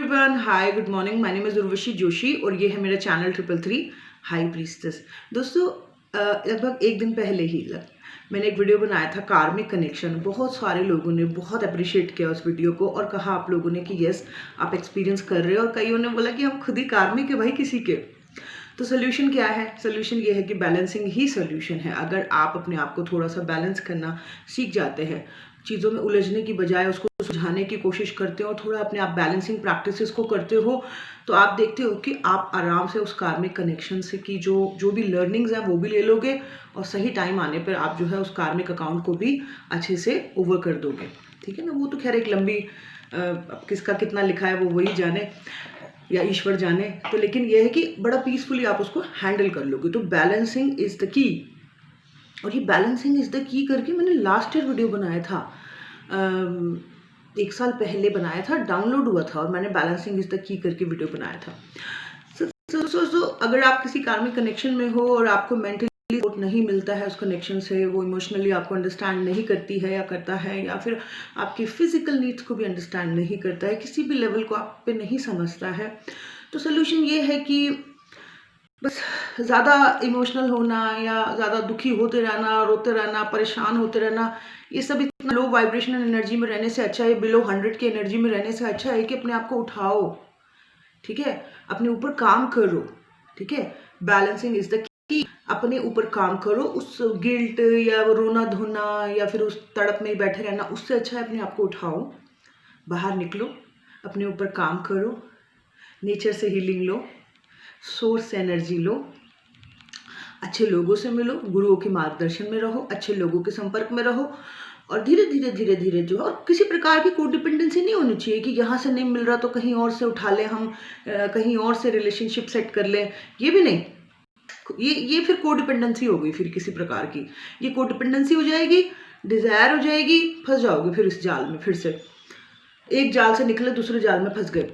Everyone, hi, good morning. My name is Urvashi Joshi और ये है मेरा चैनल 333 हाई प्रीस्टेस। दोस्तों, लगभग एक दिन पहले ही मैंने एक वीडियो बनाया था कार्मिक कनेक्शन। बहुत सारे लोगों ने बहुत अप्रिशिएट किया उस वीडियो को और कहा आप लोगों ने कि यस, आप एक्सपीरियंस कर रहे हो, और कईयों ने बोला कि हम खुद ही कार्मिक है भाई किसी के। तो सोल्यूशन क्या है? सोल्यूशन ये है कि बैलेंसिंग ही सोल्यूशन है। अगर आप अपने आप को थोड़ा सा बैलेंस करना सीख जाते हैं, चीज़ों में उलझने की बजाय उसको सुलझाने की कोशिश करते हो और थोड़ा अपने आप बैलेंसिंग प्रैक्टिसेस को करते हो, तो आप देखते हो कि आप आराम से उस कार्मिक कनेक्शन से की जो भी लर्निंग्स हैं वो भी ले लोगे, और सही टाइम आने पर आप जो है उस कार्मिक अकाउंट को भी अच्छे से ओवर कर दोगे। ठीक है ना? वो तो खैर एक लंबी किसका कितना लिखा है वो वही जाने या ईश्वर जाने। तो लेकिन ये है कि बड़ा पीसफुली आप उसको हैंडल कर लोगे। तो बैलेंसिंग इज़ द की। और ये बैलेंसिंग इज़ द की करके मैंने लास्ट ईयर वीडियो बनाया था, 1 साल पहले बनाया था, डाउनलोड हुआ था, और मैंने बैलेंसिंग इज़ द की करके वीडियो बनाया था। सो अगर आप किसी कार्मिक कनेक्शन में हो और आपको मेंटली सपोर्ट नहीं मिलता है उस कनेक्शन से, वो इमोशनली आपको अंडरस्टैंड नहीं करती है या करता है, या फिर आपकी फिजिकल नीड्स को भी अंडरस्टैंड नहीं करता है, किसी भी लेवल को आप पे नहीं समझता है, तो सोल्यूशन ये है कि बस ज़्यादा इमोशनल होना या ज़्यादा दुखी होते रहना, रोते रहना, परेशान होते रहना, ये सब इतना लो वाइब्रेशनल एनर्जी में रहने से अच्छा है, बिलो 100 की एनर्जी में रहने से अच्छा है कि अपने आप को उठाओ। ठीक है? अपने ऊपर काम करो। ठीक है? Balancing is the key. अपने ऊपर काम करो। उस गिल्ट या वो रोना धोना या फिर उस तड़प में ही बैठे रहना, उससे अच्छा है अपने आप को उठाओ, बाहर निकलो, अपने ऊपर काम करो, नेचर से हीलिंग लो, सोर्स से एनर्जी लो, अच्छे लोगों से मिलो, गुरुओं के मार्गदर्शन में रहो, अच्छे लोगों के संपर्क में रहो, और धीरे धीरे धीरे धीरे जो है, और किसी प्रकार की कोई डिपेंडेंसी नहीं होनी चाहिए कि यहाँ से नहीं मिल रहा तो कहीं और से उठा लें हम, कहीं और से रिलेशनशिप सेट कर लें, ये भी नहीं। ये फिर कोडिपेंडेंसी हो गई फिर किसी प्रकार की, ये कोडिपेंडेंसी हो जाएगी, डिजायर हो जाएगी, फंस जाओगे फिर इस जाल में। फिर से एक जाल से निकले दूसरे जाल में फंस गए।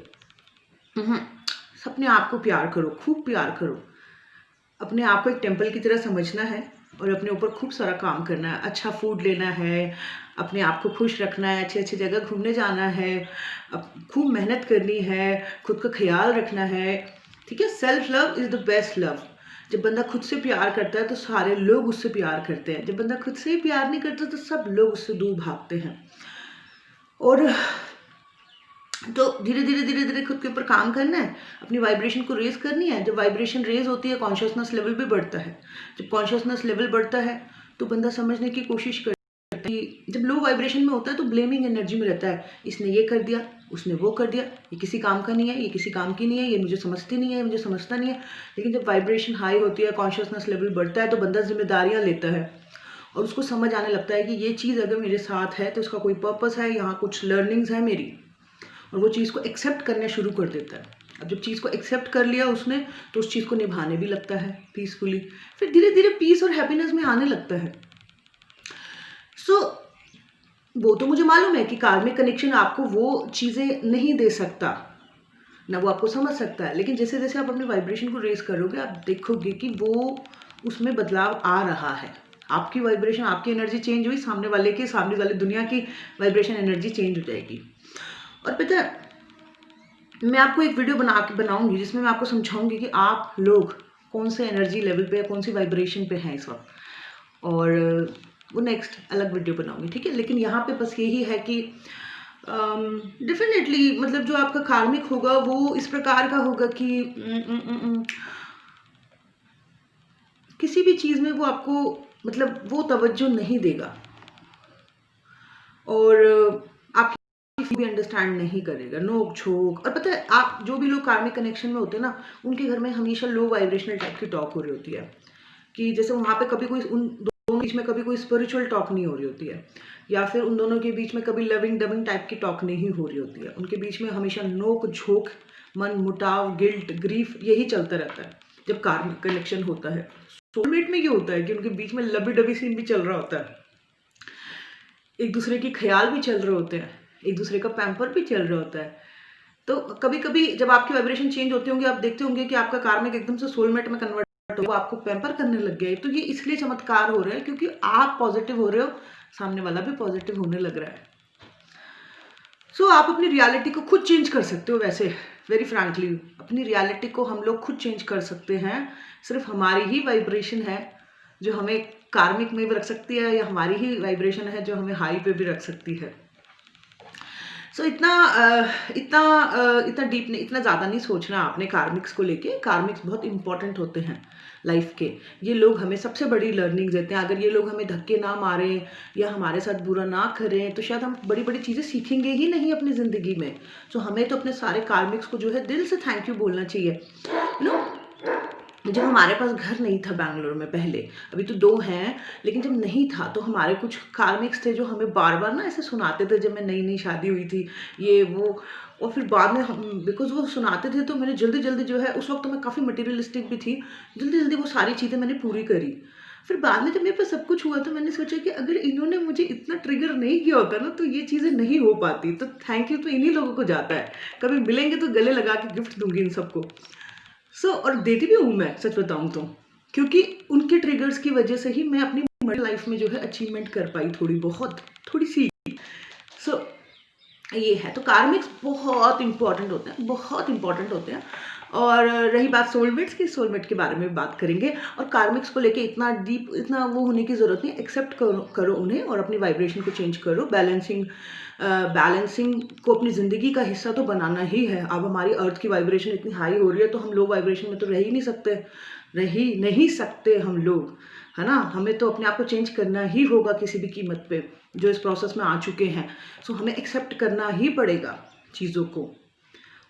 अपने आप को प्यार करो, खूब प्यार करो, अपने आप को एक टेम्पल की तरह समझना है और अपने ऊपर खूब सारा काम करना है। अच्छा फूड लेना है, अपने आप को खुश रखना है, अच्छी अच्छी जगह घूमने जाना है, खूब मेहनत करनी है, खुद का ख्याल रखना है। ठीक है? Self love is the best love. जब बंदा खुद से प्यार करता है तो सारे लोग उससे प्यार करते हैं। जब बंदा खुद से ही प्यार नहीं करता तो सब लोग उससे दूर भागते हैं। और तो धीरे धीरे धीरे धीरे खुद के ऊपर काम करना है, अपनी वाइब्रेशन को रेज करनी है। जब वाइब्रेशन रेज होती है, कॉन्शियसनेस लेवल भी बढ़ता है। जब कॉन्शियसनेस लेवल बढ़ता है तो बंदा समझने की कोशिश करता है कि जब लो वाइब्रेशन में होता है तो ब्लेमिंग एनर्जी में रहता है, इसने ये कर दिया, उसने वो कर दिया, ये किसी काम का नहीं है, ये किसी काम की नहीं है, ये मुझे समझती नहीं है, मुझे समझता नहीं है। लेकिन जब वाइब्रेशन हाई होती है, कॉन्शियसनेस लेवल बढ़ता है, तो बंदा जिम्मेदारियाँ लेता है और उसको समझ आने लगता है कि ये चीज़ अगर मेरे साथ है तो इसका कोई पर्पस है, यहाँ कुछ लर्निंग्स है मेरी, और वो चीज़ को एक्सेप्ट करना शुरू कर देता है। अब जब चीज़ को एक्सेप्ट कर लिया उसने, तो उस चीज़ को निभाने भी लगता है पीसफुली। फिर धीरे धीरे पीस और हैप्पीनेस में आने लगता है। सो वो तो मुझे मालूम है कि कार्मिक कनेक्शन आपको वो चीज़ें नहीं दे सकता, ना वो आपको समझ सकता है, लेकिन जैसे जैसे आप अपने वाइब्रेशन को रेज करोगे, आप देखोगे कि वो उसमें बदलाव आ रहा है। आपकी वाइब्रेशन, आपकी एनर्जी चेंज हुई, सामने वाले दुनिया की वाइब्रेशन एनर्जी चेंज हो जाएगी। और पता है, मैं आपको एक वीडियो बनाऊंगी जिसमें मैं आपको समझाऊंगी कि आप लोग कौन से एनर्जी लेवल पे, कौन सी वाइब्रेशन पे हैं इस वक्त, और वो नेक्स्ट अलग वीडियो बनाऊंगी। ठीक है? लेकिन यहाँ पे बस यही है कि डेफिनेटली मतलब जो आपका कार्मिक होगा वो इस प्रकार का होगा कि किसी भी चीज़ में वो आपको मतलब वो तवज्जो नहीं देगा, और आप भी अंडरस्टैंड नहीं करेगा, नोक झोंक। और पता है, आप जो भी लोग कार्मिक कनेक्शन में होते हैं ना, उनके घर में हमेशा लो वाइब्रेशनल टाइप की टॉक हो रही होती है, कि जैसे वहाँ पे कभी कोई उन दोनों के बीच में कभी कोई स्पिरिचुअल टॉक नहीं हो रही होती है, या फिर उन दोनों के बीच में कभी लविंग डविंग टाइप की टॉक नहीं हो रही होती है। उनके बीच में हमेशा नोक झोंक, मन मुटाव, गिल्ट, ग्रीफ, यही चलता रहता है जब कार्मिक कनेक्शन होता है। सोलमेट में ये होता है कि उनके बीच में लबी डबी सीन भी चल रहा होता है, एक दूसरे के ख्याल भी चल रहे होते हैं, एक दूसरे का पैम्पर भी चल रहा होता है। तो कभी कभी जब आपकी वाइब्रेशन चेंज होती होंगी, आप देखते होंगे कि आपका कार्मिक एकदम से सोलमेट में कन्वर्ट हो, वो आपको पैम्पर करने लग गया है। तो ये इसलिए चमत्कार हो रहा है क्योंकि आप पॉजिटिव हो रहे हो, सामने वाला भी पॉजिटिव होने लग रहा है। सो आप अपनी रियलिटी को खुद चेंज कर सकते हो। वैसे वेरी फ्रैंकली अपनी रियलिटी को हम लोग खुद चेंज कर सकते हैं। सिर्फ हमारी ही वाइब्रेशन है जो हमें कार्मिक में भी रख सकती है, या हमारी ही वाइब्रेशन है जो हमें हाई पे भी रख सकती है। सो इतना डीप नहीं, इतना ज़्यादा नहीं सोचना आपने कार्मिक्स को लेके। कार्मिक्स बहुत इंपॉर्टेंट होते हैं लाइफ के। ये लोग हमें सबसे बड़ी लर्निंग देते हैं। अगर ये लोग हमें धक्के ना मारें या हमारे साथ बुरा ना करें तो शायद हम बड़ी बड़ी चीज़ें सीखेंगे ही नहीं अपनी ज़िंदगी में। सो हमें तो अपने सारे कार्मिक्स को जो है दिल से थैंक यू बोलना चाहिए। यू नो, जब हमारे पास घर नहीं था बैंगलोर में पहले, अभी तो 2 हैं, लेकिन जब नहीं था तो हमारे कुछ कार्मिक्स थे जो हमें बार-बार ना ऐसे सुनाते थे जब मैं नई-नई शादी हुई थी, ये वो। और फिर बाद में हम बिकॉज़ वो सुनाते थे तो मैंने जल्दी-जल्दी जो है, उस वक़्त तो मैं काफ़ी मटीरियलिस्टिक भी थी, जल्दी-जल्दी वो सारी चीज़ें मैंने पूरी करी। फिर बाद में जब मेरे पास सब कुछ हुआ तो मैंने सोचा कि अगर इन्होंने मुझे इतना ट्रिगर नहीं किया होता ना तो ये चीज़ें नहीं हो पाती। तो थैंक यू तो इन्हीं लोगों को जाता है। कभी मिलेंगे तो गले लगा के गिफ्ट दूँगी इन सबको। और देती भी हूँ मैं, सच बताऊँ तो। क्योंकि उनके ट्रिगर्स की वजह से ही मैं अपनी लाइफ में जो है अचीवमेंट कर पाई थोड़ी बहुत, थोड़ी-सी। सो ये है। तो कार्मिक्स बहुत इम्पोर्टेंट होते हैं, बहुत इम्पोर्टेंट होते हैं। और रही बात सोलमेट्स की, सोलमेट के बारे में बात करेंगे। और कार्मिक्स को लेके इतना डीप, इतना वो होने की ज़रूरत नहीं। एक्सेप्ट करो उन्हें और अपनी वाइब्रेशन को चेंज करो। बैलेंसिंग को अपनी ज़िंदगी का हिस्सा तो बनाना ही है। अब हमारी अर्थ की वाइब्रेशन इतनी हाई हो रही है तो हम लो वाइब्रेशन में तो रह ही नहीं सकते हम लोग, है ना? हमें तो अपने आप को चेंज करना ही होगा किसी भी कीमत पे, जो इस प्रोसेस में आ चुके हैं। सो हमें एक्सेप्ट करना ही पड़ेगा चीज़ों को,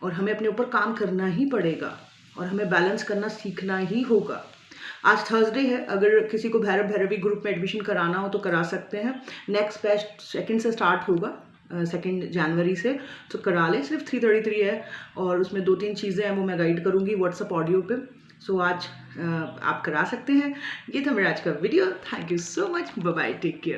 और हमें अपने ऊपर काम करना ही पड़ेगा, और हमें बैलेंस करना सीखना ही होगा। आज थर्सडे है, अगर किसी को भैरव भैरवी ग्रुप में एडमिशन कराना हो तो करा सकते हैं। नेक्स्ट बैच 2 से स्टार्ट होगा, 2 जनवरी से। तो करा लें। सिर्फ 333 है और उसमें 2-3 चीज़ें हैं वो मैं गाइड करूँगी व्हाट्सएप ऑडियो पे। सो आज आप करा सकते हैं। ये था मेरा आज का video. Thank you so much. Bye bye, take care.